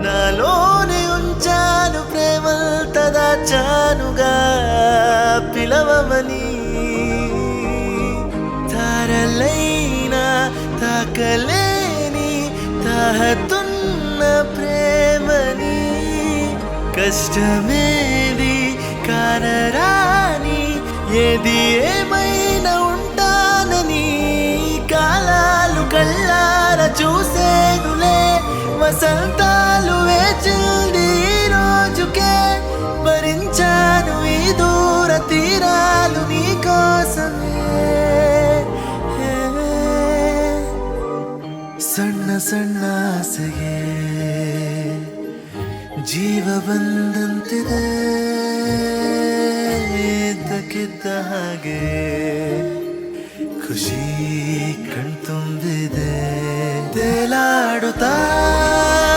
నాలోనే ఉంచాను ప్రేమంత దాచానుగా పిలవమని తారలైనా తాకలేని తాహతున్న ప్రేమని కష్టమేది కానరాని ఏది ఏమైనా ఉంటానని కాలాలు కళ్ళార చూసేనులే వసంతాలు వేచింది ఈ రోజుకే భరించాను ఈ దూర తీరాలు నీ కోసమే ಸಣ್ಣ ಸಣ್ಣ ಆಸೆಗೆ ಜೀವ ಬಂದಂತಿದೆ ಇದ್ದಕ್ಕಿದ್ದ ಹಾಗೆ ಖುಷಿ ಕಣ್ತುಂಬಿದೆ ತೇಲಾಡುತ್ತಾ